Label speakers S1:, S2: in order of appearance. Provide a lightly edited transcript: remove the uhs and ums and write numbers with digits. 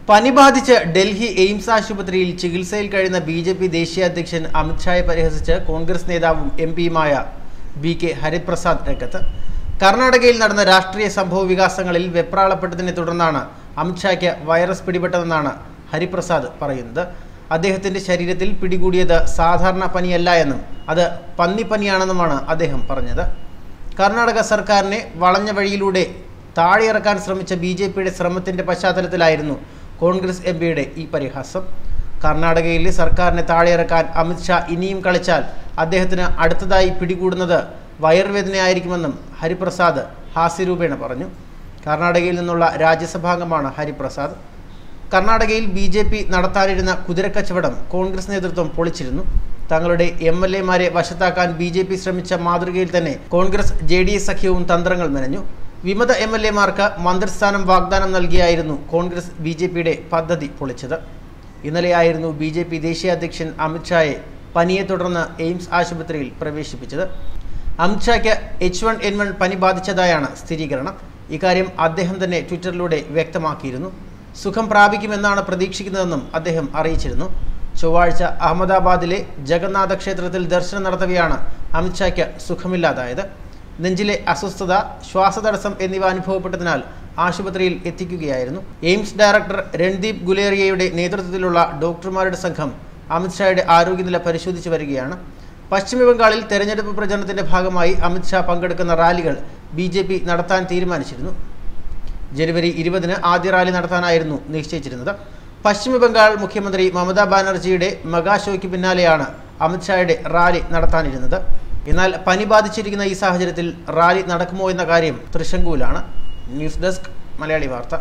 S1: പനി ബാധിച്ച് ഡൽഹി എയിംസ് ആശുപത്രിയിൽ ചികിത്സയിൽ കഴിയുന്ന ബിജെപി ദേശീയ അധ്യക്ഷൻ അമിത് ഷായെ പരിഹസിച്ച് കോൺഗ്രസ് നേതാവും എംപിയുമായ ബി.കെ. ഹരിപ്രസാദ് രംഗത്ത്. കർണാടകയിൽ നടന്ന രാഷ്ട്രീയ സംഭവ വികാസങ്ങളിൽ വെപ്രാളപ്പെട്ടതിനെ തുടർന്നാണ് അമിത് ഷായ്ക്ക് വൈറസ് പിടിപെട്ടതെന്നാണ് ഹരിപ്രസാദ് പറയുന്നത്. അദ്ദേഹത്തിന്റെ ശരീരത്തിൽ പിടികൂടിയത് സാധാരണ പനിയല്ല എന്നും അത് പന്നിപ്പനിയാണെന്നുമാണ് അദ്ദേഹം പറഞ്ഞത്. കർണാടക സർക്കാരിനെ വളഞ്ഞ വഴിയിലൂടെ താഴെയിറക്കാൻ ശ്രമിച്ച ബിജെപിയുടെ ശ്രമത്തിന്റെ പശ്ചാത്തലത്തിലായിരുന്നു കോൺഗ്രസ് എംപിയുടെ ഈ പരിഹാസം. കർണാടകയിലെ സർക്കാരിനെ താഴെയിറക്കാൻ അമിത് ഷാ ഇനിയും കളിച്ചാൽ അദ്ദേഹത്തിന് അടുത്തതായി പിടികൂടുന്നത് വയറുവേദനയായിരിക്കുമെന്നും ഹരിപ്രസാദ് ഹാസ്യരൂപേണ പറഞ്ഞു. കർണാടകയിൽ നിന്നുള്ള രാജ്യസഭാംഗമാണ് ഹരിപ്രസാദ്. കർണാടകയിൽ ബിജെപി നടത്താനിരുന്ന കുതിരക്കച്ചവടം കോൺഗ്രസ് നേതൃത്വം പൊളിച്ചിരുന്നു. തങ്ങളുടെ എംഎൽഎമാരെ വശത്താക്കാൻ ബിജെപി ശ്രമിച്ച മാതൃകയിൽ തന്നെ കോൺഗ്രസ് JDS സഖ്യവും തന്ത്രങ്ങൾ മെനഞ്ഞു. വിമത എംഎൽഎമാർക്ക് മന്ത്രിസ്ഥാനം വാഗ്ദാനം നൽകിയായിരുന്നു കോൺഗ്രസ് ബിജെപിയുടെ പദ്ധതി പൊളിച്ചത്. ഇന്നലെയായിരുന്നു ബിജെപി ദേശീയ അധ്യക്ഷൻ അമിത് ഷായെ പനിയെ തുടർന്ന് എയിംസ് ആശുപത്രിയിൽ പ്രവേശിപ്പിച്ചത്. അമിത് ഷായ്ക്ക് H1N1 പനി ബാധിച്ചതായാണ് സ്ഥിരീകരണം. ഇക്കാര്യം അദ്ദേഹം തന്നെ ട്വിറ്ററിലൂടെ വ്യക്തമാക്കിയിരുന്നു. സുഖം പ്രാപിക്കുമെന്നാണ് പ്രതീക്ഷിക്കുന്നതെന്നും അദ്ദേഹം അറിയിച്ചിരുന്നു. ചൊവ്വാഴ്ച അഹമ്മദാബാദിലെ ജഗന്നാഥ ക്ഷേത്രത്തിൽ ദർശനം നടത്തവെയാണ് അമിത് ഷായ്ക്ക് സുഖമില്ലാതായത്. നെഞ്ചിലെ അസ്വസ്ഥത, ശ്വാസതടസ്സം എന്നിവ അനുഭവപ്പെട്ടതിനാൽ ആശുപത്രിയിൽ എത്തിക്കുകയായിരുന്നു. എയിംസ് ഡയറക്ടർ രൺദീപ് ഗുലേറിയയുടെ നേതൃത്വത്തിലുള്ള ഡോക്ടർമാരുടെ സംഘം അമിത് ഷായുടെ ആരോഗ്യനില പരിശോധിച്ചു വരികയാണ്. പശ്ചിമബംഗാളിൽ തെരഞ്ഞെടുപ്പ് പ്രചരണത്തിന്റെ ഭാഗമായി അമിത് ഷാ പങ്കെടുക്കുന്ന റാലികൾ ബിജെപി നടത്താൻ തീരുമാനിച്ചിരുന്നു. ജനുവരി 20-ന് ആദ്യ റാലി നടത്താനായിരുന്നു നിശ്ചയിച്ചിരുന്നത്. പശ്ചിമബംഗാൾ മുഖ്യമന്ത്രി മമതാ ബാനർജിയുടെ മെഗാ ഷോയ്ക്ക് പിന്നാലെയാണ് അമിത് ഷായുടെ റാലി നടത്താനിരുന്നത്. എന്നാൽ പനി ബാധിച്ചിരിക്കുന്ന ഈ സാഹചര്യത്തിൽ റാലി നടക്കുമോ എന്ന കാര്യം തൃശങ്കുവിലാണ്. ന്യൂസ് ഡെസ്ക് മലയാളി വാർത്ത.